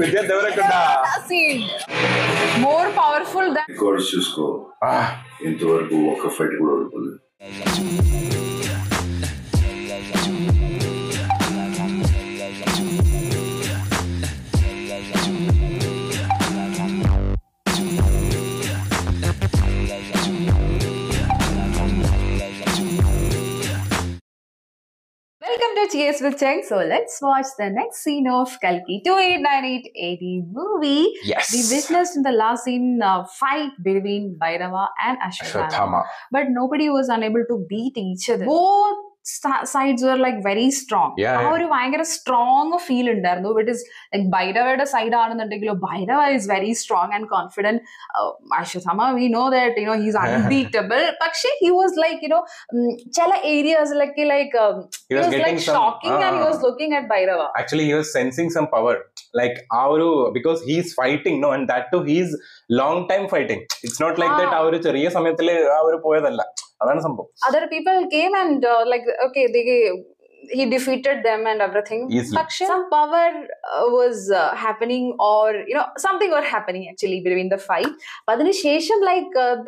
Vidya Devarakonda. Scene. More powerful than. Records చూసుకో ఇంతవరకు ఒక్క ఫైట్ కూడా ఓడిపోలేదు. Welcome to Cheers with Cheng. So let's watch the next scene of Kalki 2898 AD movie. Yes. We witnessed in the last scene fight between Bhairava and Ashwathama. But nobody was unable to beat each other. Both sides were like very strong. Yeah. ഒരു ഭയങ്കര strong feel ഉണ്ടായിരുന്നു. It is like ഭൈരവയുടെ side ആണെന്നുണ്ടെങ്കിലും Bhairava is very strong and confident. Ashwathama, we know that he's unbeatable. പക്ഷേ he was like ചില areas like he was like shocking and he was looking at Bhairava. Actually, he was sensing some power. Like because he's fighting, no, and that too he's long time fighting. It's not like that our ചെറിയ സമയത്തില് പോയതല്ല. അതാണ് സംഭവം. Other people came and he defeated them and everything. Easily. Some power was happening, or something was happening actually between the fight. But then Shesham,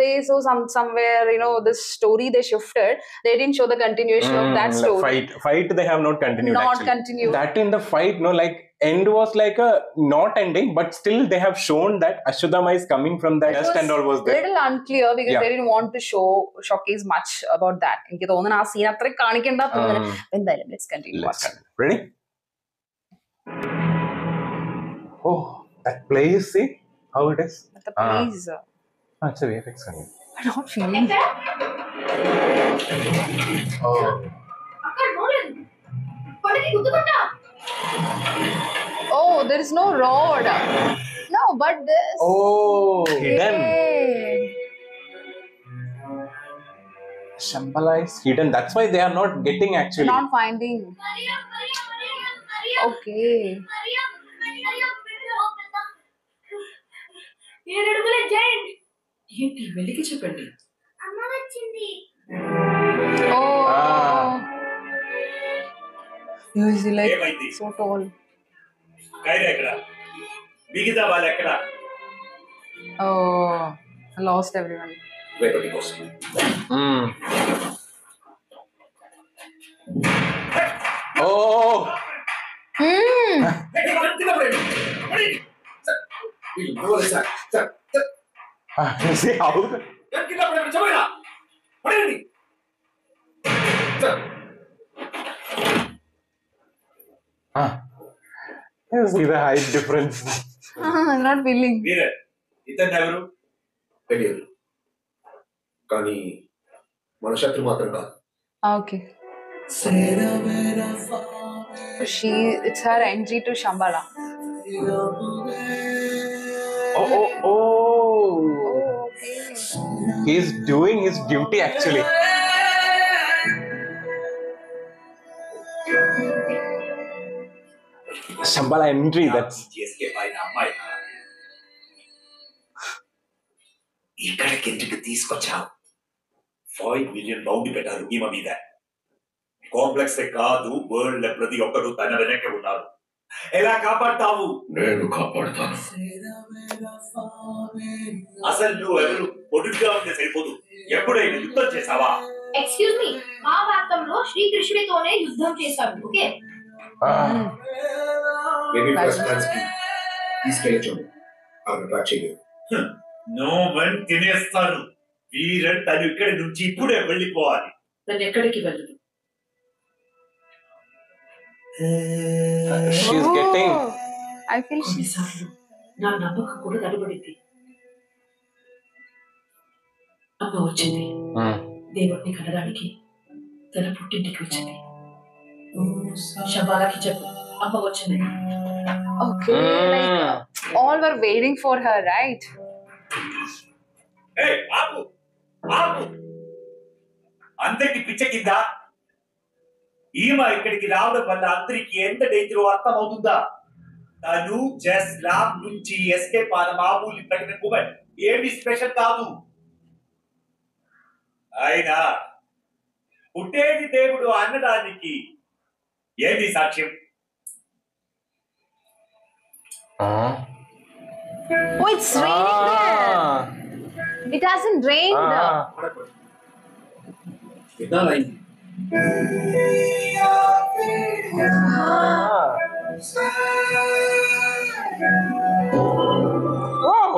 they saw somewhere this story they shifted. They didn't show the continuation of that story. Fight they have not continued. Not actually. continued. That in the fight, end was like a not ending, but still they have shown that Ashwathama is coming from that dust and all was there. Little unclear because they didn't want to showcase much about that. എനിക്ക് തോന്നുന്നു ആ scene അത്ര കാണിക്കേണ്ട തോന്നുന്നു. എന്തായാലും let's continue. Ready? Oh, that place, see how it is? The place. It's a VFX. I'm not feeling. Oh. Oh, there is no road. No, but this. Oh, hidden. Shambhala is hidden. That's why they are not getting actually. Not finding. Okay. Oh. He's like so tall. Oh, I lost everyone. Oh. See how? See the height difference. I'm not feeling. కానీ మన శత్రు మాత్రం కాదు. Okay. It's her entry to Shambhala. Oh. Okay. He's doing his duty actually. Shambhala entry, that's. ఇక్కడికి ఎందుకు తీసుకొచ్చావు? 5 million Bondi పెట్టారు ఈమె మీద. కాంప్లెక్స్ కాదు, వరల్డ్ లో ప్రతి ఒక్కరు తన వెనకే ఉన్నారు. ఎలా కాపాడతావు? నేను కాపాడతాను. అసలు నువ్వు ఎవరు? పొడుగ్గా ఉంటే సరిపోదు, ఎప్పుడైనా యుద్ధం చేసావా? ఎక్స్క్యూజ్ మీ, మహాభారతంలో శ్రీకృష్ణుడితోనే యుద్ధం చేశాడు. ఓకే, బేబీ ఫస్ట్ క్లాస్ కి తీసుకెళ్ళచ్చు. ఆమె ట్రాక్ చేయలేదు. నో వన్ తినేస్తాను. వీరన్ తను ఇక్కడి నుంచి ఇప్పుడే వెళ్ళిపోవాలి. తను ఎక్కడికి వెళ్ళదు. She's getting. I feel కొన్నిసార్లు నా నమ్మకం కూడా తడబడింది. అమ్మ వచ్చింది దేవుడిని కనడానికి, తన పుట్టింటికి వచ్చింది. శంబాలాకి చెప్పు, అమ్మ వచ్చింది. Okay, all were waiting for her, right? Hey, ఆపు. అందరికి పిచ్చెక్కిందా? ఈమె ఇక్కడికి రావడం వల్ల అందరికి ఎంత డేంజర్ అర్థమవుతుందా? తను జస్ట్ ల్యాబ్ నుంచి ఎస్కేప్ అయిన మామూలు ప్రెగ్నెంట్ వుమెన్, ఏమి స్పెషల్ కాదు. అయినా పుట్టేది దేవుడు అనడానికి ఏది సాక్ష్యం? Oh, it's raining there. It hasn't rained. ఇదాలా అయింది. Oh.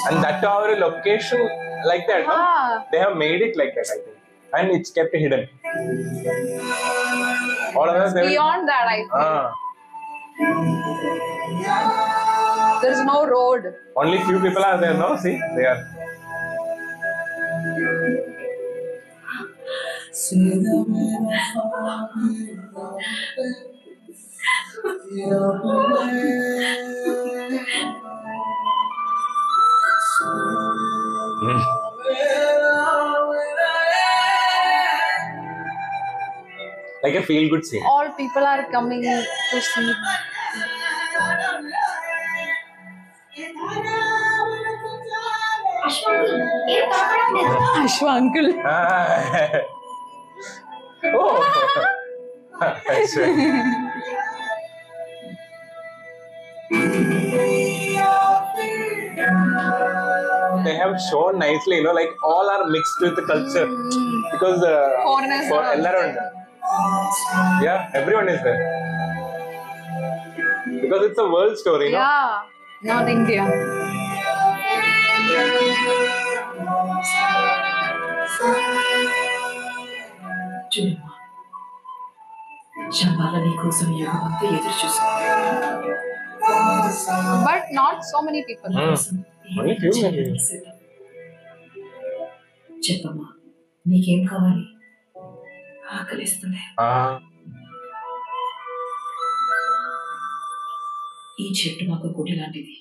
And that our location like that, no? They have made it like that, I think, and it's kept hidden. All of us Beyond that, I think. There's no road. Only few people are there, no? See, they are. Like a feel good scene. All people are coming to see. అశ్వంకుల్ ఏం కనపడడం లేదు. Ashwa uncle. Oh. That's right. They have shown nicely, like all are mixed with the culture because Foreigners for are also everyone, yeah, everyone is there because it's a world story, no? Yeah, not India. చూడమ్మా, శంబాల నీ కోసం యుగమంతా ఎదురు చూస్తుంది. But not so many people. Only few maybe. చెప్పమ్మా, నీకేం కావాలి? ఆకలిస్తుంది. ఈ చెట్టు మాకు గుడి లాంటిది.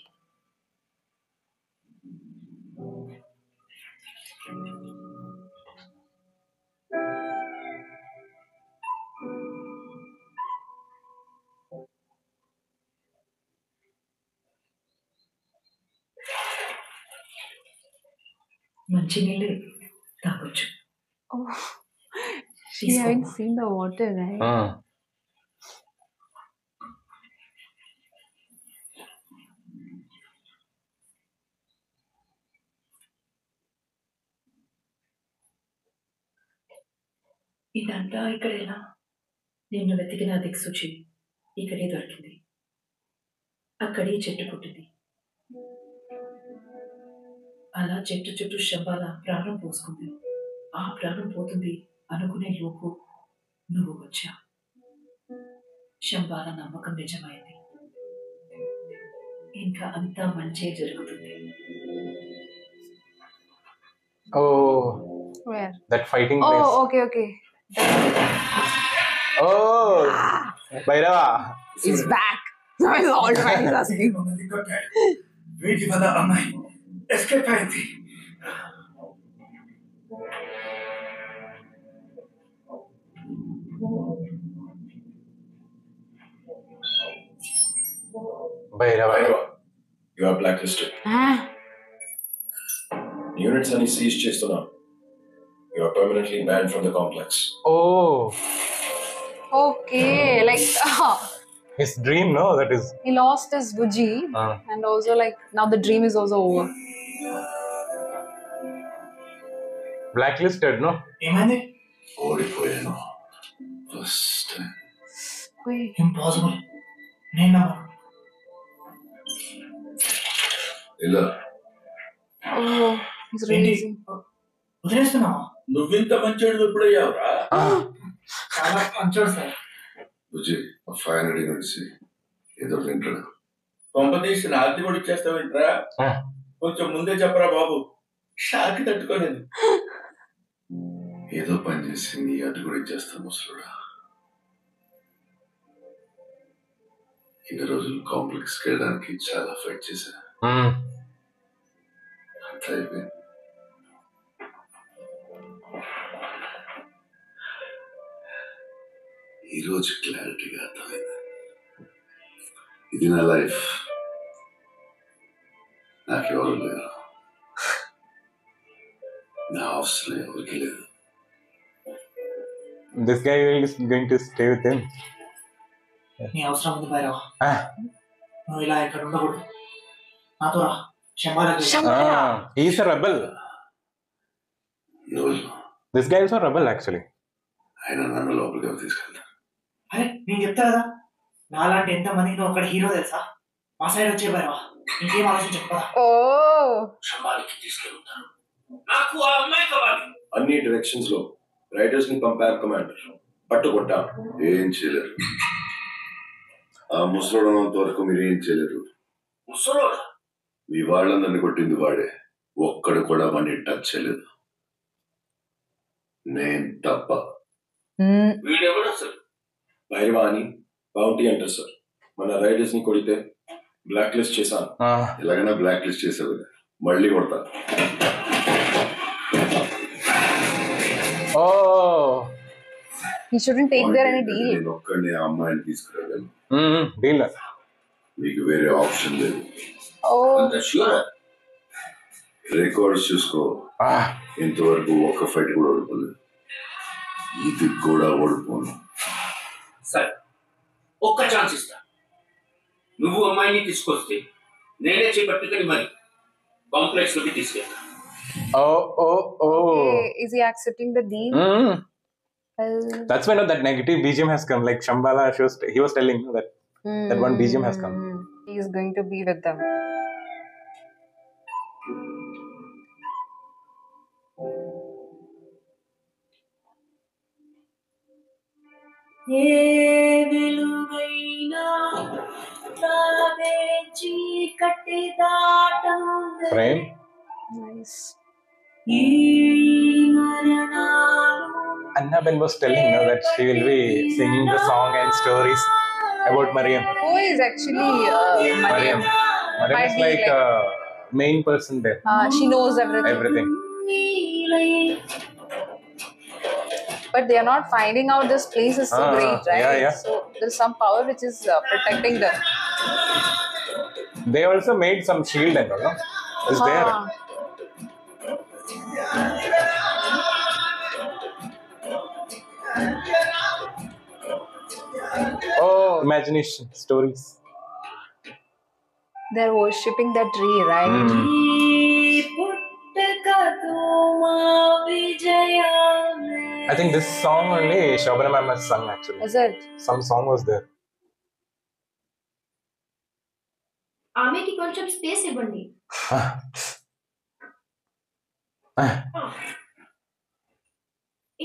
మంచి నీళ్ళు తాగొచ్చు. Oh, she haven't seen the water, right? ఇదంతా ఇక్కడేనా? నిన్ను వెతికిన దిక్సూచి ఇక్కడే దొరికింది. అక్కడే చెట్టు పుట్టింది. అలా చెట్టు చుట్టూ శంబాల ప్రాణం పోసుకుంది. ఆ ప్రాణం పోతుంది అనుకునే లోపు నువ్వు వచ్చా. శంబాల నమ్మకం నిజమైంది. ఇంకా అంతా మంచే జరుగుతుంది. Oh, Where? that fighting place. Oh, okay. Oh, Bhairava. He's back. Now he's all right. He's asking. వీటి వల్ల అమ్మాయి ఎస్కేప్ అయింది. Bhairava. You are blacklisted. Units అని సీజ్ చేస్తున్నాం. You are permanently banned from the complex. Oh, Okay, like his dream, no? That is. he lost his Buji, and also like now the dream is also over. Blacklisted, no? ఏమైంది? ఓడిపోయాను. First Wait. Impossible. నేను నమ్మను. ఇలా Oh, he's releasing. వదిలేస్తున్నావా? నువ్వింత మంచోడు ఎప్పుడయ్యావురా? చాలా మంచోడు sir. బుజ్జి ఆ ఫైన్ రెడీ నుంచి ఏదో తింటాడు. కొంపతీసి నాది కూడా ఇచ్చేస్తావేంట్రా? కొంచెం ముందే చెప్పరా బాబు, షాక్ తట్టుకోలేదు. ఏదో పని చేసి నీ అటు కూడా ఇచ్చేస్తాను ముసలుడా. ఇన్ని రోజులు కాంప్లెక్స్కి వెళ్ళడానికి చాలా ఫైట్ చేశా. అంతా అయిపోయింది. ఈరోజు క్లారిటీగా అర్థమైంది. ఇది నా లైఫ్. నాకెవరు లేరు. నా అవసరం ఎవరికి లేదు. This guy is going to stay with him. నీ అవసరం ఉంది భైరవ. నువ్వు ఇలా ఇక్కడ ఉండకూడదు. నాతో రా. శంబాలకి he's a rebel. నువ్వు This guy is a rebel actually. ఆయన నన్ను లోపలికి తీసుకెళ్తాను. అరే నేను చెప్తా కదా, నాలాంటి ఎంత మందికి నువ్వు అక్కడ హీరో తెలుసా? మా సైడ్ వచ్చే భైరవ, ఇంకేం ఆలోచించకపోదా? శంబాలకి తీసుకెళ్తాను. నాకు ఆ అమ్మాయి కావాలి. అన్ని డైరెక్షన్స్ లో రైటర్స్ ని పంపారు కమాండర్. పట్టుకుంటా ఏం చేయలేరు. ఆ ముసలోడంత వరకు మీరు ఏం చేయలేరు. ముసలోడా? మీ వాళ్ళందరినీ కొట్టింది వాడే. ఒక్కడు కూడా వాడిని టచ్ చేయలేదు, నేను తప్ప. వీడెవడు అసలు? భైరవా అని బౌంటీ అంటారు సార్. మన రైడర్స్ ని కొడితే బ్లాక్ లిస్ట్ చేశాను. ఎలాగైనా బ్లాక్ లిస్ట్ చేసేది, మళ్ళీ కొడతా. He shouldn't take there any deal. నేను ఒక్కడిని ఆ అమ్మాయిని తీసుకురాగలను. Deal. మీకు వేరే ఆప్షన్ లేదు. Oh. రికార్డ్స్ చూసుకో. ఇంతవరకు ఒక్క ఫైట్ కూడా ఓడిపోలేదు. ఇది కూడా ఓడిపోను. సరే, ఒక్క ఛాన్స్ ఇస్తా. నువ్వు అమ్మాయిని తీసుకొస్తే నేనే చేపట్టుకుని మరి కాంప్లెక్స్ లోకి తీసుకెళ్తా. Okay. Is he accepting the deal? That's why that negative BGM has come. Like Shambhala, he was telling me that one BGM has come. He is going to be with them. Frame. Nice. Annabelle was telling me that she will be singing the song and stories about Mariam. Who is actually Mariam? Mariam is like a main person there. She knows everything. But they are not finding out this place is so great, right? Yeah. So there's some power which is protecting them. They also made some shield and all, no? Is there? Oh, imagination, stories. They're worshipping that tree, right? I think this song only Shobana ma'am has sung actually. Is it? Some song was there. ఆమెకి కొంచెం space ఇవ్వండి.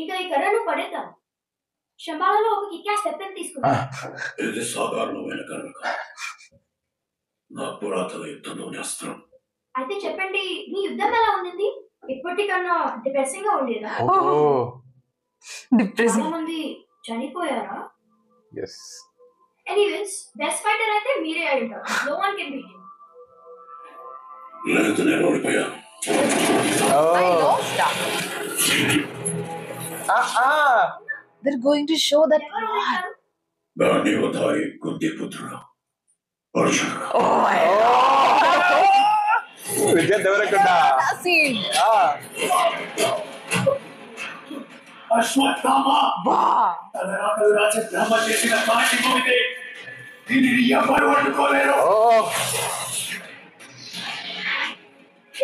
ఇంకా ఈ కర్రను పడేద్దాం. శంబాలలో ఒక కిక్కా step తీసుకుందాం. ఇది సాధారణమైన కర్ర కాదు, నా పురాతన యుద్ధంలోని అస్త్రం. అయితే చెప్పండి, మీ యుద్ధం ఎలా ఉండింది? ఇప్పటికన్నా డిప్రెసింగ్ గా ఉండేదా? Depressing. చాలా మంది చనిపోయారా? Yes. ఎనీవేస్, బెస్ట్ ఫైటర్ అయితే మీరే అయి ఉంటారు. No one can beat you. లేదు, నేను ఓడిపోయాను. I lost that. They're going to show that. ఎవరు ఉంటారు? గాంధీవధారి కుంతిపుత్రుడు అర్జునుడు. Oh my God. Vijay Devarakonda. Scene. Ashwatthama Wow. తలరాతలు రాజ బ్రహ్మ చేసిన కాటి భూమిదే. దీనిని ఎవరు అడ్డుకోలేరు.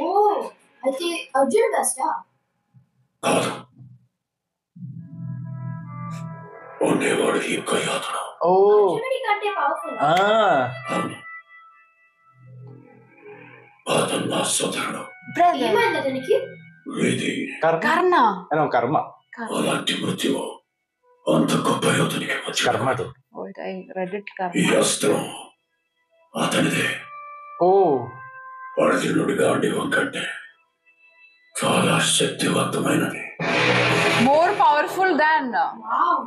ఓ, అయితే అర్జున్ బెస్టా? కాదు, ఉండేవాడు ఈ యొక్క యాత్ర. అర్జునుడి కంటే పవర్ఫుల్. అతను నా సోదరుడు. Brother. ఏమైంది అతనికి? ఇది Karna. Karma. అలాంటి మృత్యువు అంత గొప్ప యోధునికి Karma. Wait, I read it. ఈ Karna. అస్త్రం అతనిదే. అర్జునుడి గాంధీవం కంటే చాలా శక్తివంతమైనది. More powerful than. వావ్.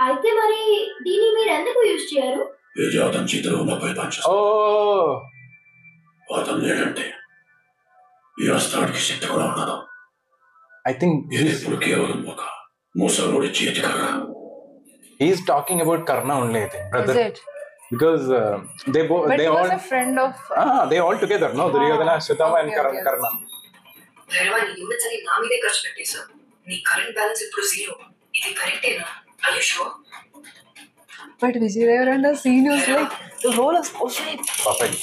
అయితే మరి దీన్ని మీరు ఎందుకు యూజ్ చేయరు? ఇది అతని చేతిలో ఉన్న పైపంచ. అతను లేడంటే ఈ అస్త్రానికి శక్తి కూడా ఉండదు. I think ఇది ఇప్పుడు కేవలం ఒక ముసలుడి చేతి కర్ర. he's talking about Karna only, I think, brother. Is it? Because they But they he was all a friend of. they all together, no? Duryodhana, Ashwatthama and Okay. Karna. Bhairava, నీ units అని నా మీదే ఖర్చు పెట్టేశావు. నీ కరెంట్ బ్యాలెన్స్ ఇప్పుడు 0. ఇది కరెక్టేనా? Are you sure? But Vijay Deverakonda's scene was like, the role was perfect. Perfect.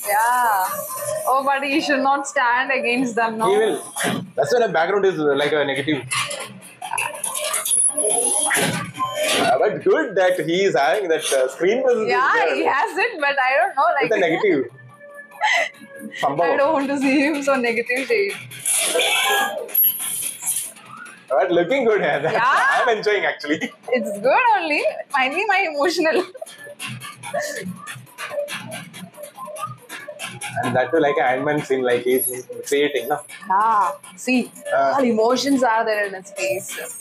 Yeah. Oh, but he should not stand against them, no? He will. That's why the background is like a negative. But good that he is having that screen presence. Yeah, he has it, but I don't know, like... It's a negative. I don't want to see him so negative shade. But looking good, yeah. Yeah. I'm enjoying actually. It's good only. Might be my emotional. And that too, like an Ant-Man scene, like he's creating, no? Ah, see, all emotions are there in his face.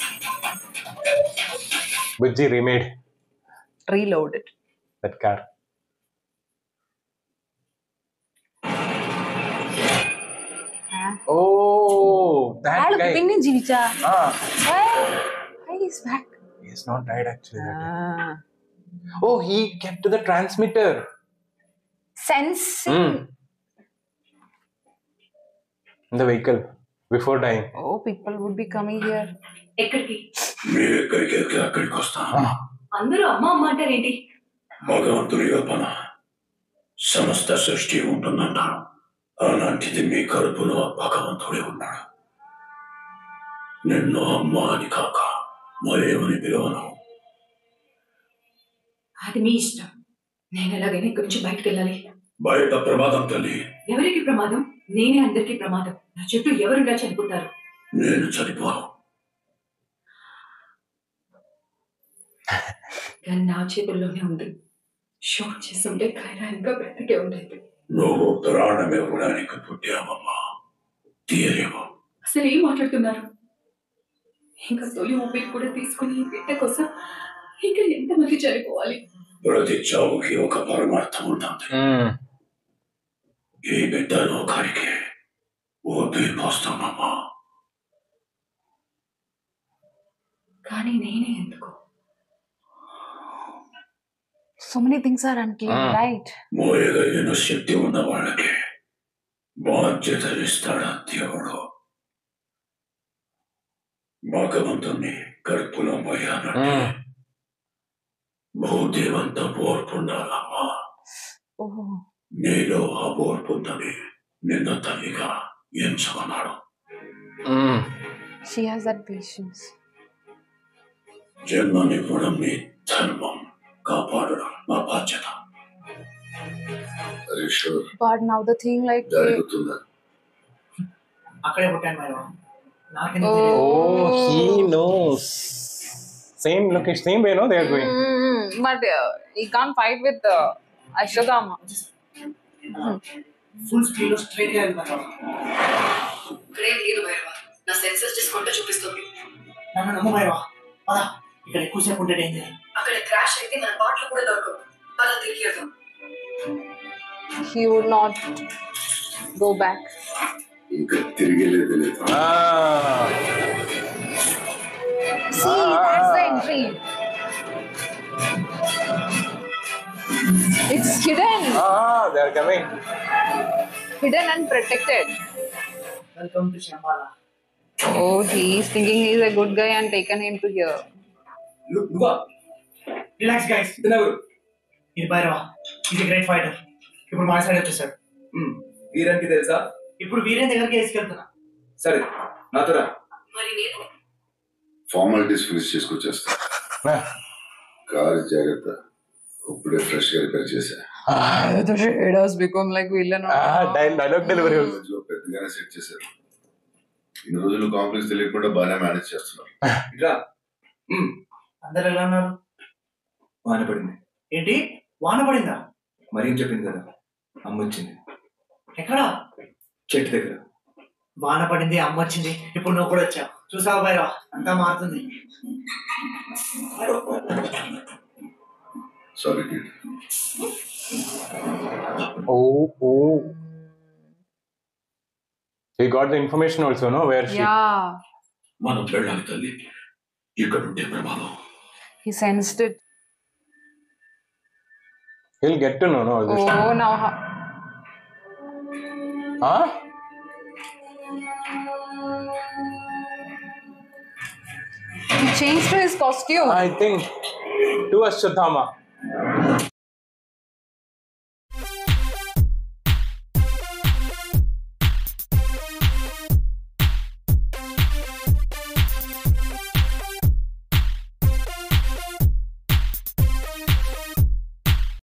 Bujji remade Reloaded. that car. Oh, that guy. Pinni Jivicha. Ah, Why he's back? he's not died actually. That guy. Ah. Oh, he kept to the transmitter. Sensing. In the vehicle before dying. Oh, people would be coming here. ఎక్కడికి మీరు ఎక్కడికి వెళ్తే అక్కడికి వస్తా. అందరూ అమ్మ అమ్మ అంటారేంటి? భగవంతుని కల్పన సమస్త సృష్టి ఉంటుందంటారు. అలాంటిది మీ కడుపులో భగవంతుడే ఉన్నాడు. నిన్ను అమ్మ అని కాక మరేమని పిలవను. అది మీ ఇష్టం. నేను ఎలాగైనా ఇక్కడి నుంచి బయటకు వెళ్ళాలి. బయట ప్రమాదం తల్లి. ఎవరికి ప్రమాదం? నేనే అందరికీ ప్రమాదం. నా చుట్టూ ఎవరున్నా చనిపోతారు. నేను చనిపోను. కానీ నా చేతుల్లోనే ఉంది. షూట్ చేస్తుంటే కైరా ఇంకా బ్రతికే ఉండేది. నువ్వు ప్రాణం ఇవ్వడానికి పుట్టావమ్మా. తీయలేవు. అసలు ఏం మాట్లాడుతున్నారు? ఇంకా తొలి ఊపిరి కూడా తీసుకుని ఈ బిడ్డ కోసం ఇంకా ఎంతమంది చనిపోవాలి? ప్రతి చావుకి ఒక పరమార్థం ఉంటుంది. ఈ బిడ్డ లోకానికి ఊపిరి పోస్తామమ్మా. కానీ నేనే ఎందుకు? So many things are unclear, right? మోయగలిగిన శక్తి ఉన్న వాళ్ళకి బాధ్యతలు ఇస్తాడా దేవుడు. భగవంతుని కడుపులో మోయాలంటే భూదేవంతా ఓర్పుండాలమ్మా. నీలో ఆ ఓర్పుందని నిన్న తల్లిగా ఎంచుకున్నాడు. She has that patience. జన్మనివ్వడం మీ ధర్మం, కాపాడడం మా బాధ్యత. But now the thing like... జరుగుతుందా? అక్కడే పుట్టాను madam. Oh, he knows. Same location, same way, no? They are going. But he can't fight with Ashwatthama. Full speed లో స్ట్రైట్ గా వెళ్తాను. ఇక్కడేం లేదు భైరవ. నా సెన్సర్స్ డిస్కౌంట్ చూపిస్తుంది. నన్ను నమ్ము భైరవ. పద, ఇక్కడ ఎక్కువసేపు ఉంటే డేంజర్. అక్కడ క్రాష్ అయితే మన పాటలు కూడా దొరకవు. పద తిరిగి వెళ్దాం. He would not go back. ఇంకా తిరిగి లేదు. See, that's the entry. It's hidden. They are coming. Hidden and protected. Welcome to Shambhala. Oh, he's thinking he's a good guy and taken him to here. నువ్వా? Relax guys. ఇది భైరవ. ఇది great fighter. ఇప్పుడు మా side వచ్చేసాడు. వీరానికి తెలుసా? ఇప్పుడు వీరేన్ దగ్గరికి తీసుకెళ్తున్నా. సరే, నాతో రా. మరి నేను ఫార్మాలిటీస్ ఫినిష్ చేసుకొచ్చేస్తా. కారు జాగ్రత్త. ఇప్పుడే ఫ్రెష్ గా రిపేర్ చేశా. The shaders become like villain. Dialogue delivery. పెద్దగానే సెట్ చేశారు. ఇన్ని రోజులు కాంప్లెక్స్ తెలియకుండా బాగానే మేనేజ్ చేస్తున్నారు. ఇట్రా. అందరు ఎలా ఉన్నారు? వాన పడింది. ఏంటి? వాన పడిందా? మరేం చెప్పింది కదా, అమ్మ వచ్చింది. ఎక్కడా? చెట్టు దగ్గర. వాన పడింది, అమ్మ వచ్చింది, ఇప్పుడు నువ్వు కూడా వచ్చావు. చూసావు భైరవ, అంతా మారుతుంది. Sorry. Oh. He got the information also, no? Where she... Yeah. మనం వెళ్ళాలి తల్లి. ఇక్కడ ఉంటే ప్రమాదం. He sensed it. He'll get to know, no? All this. Oh, now... Huh? He changed to his costume. I think to Ashwadhama.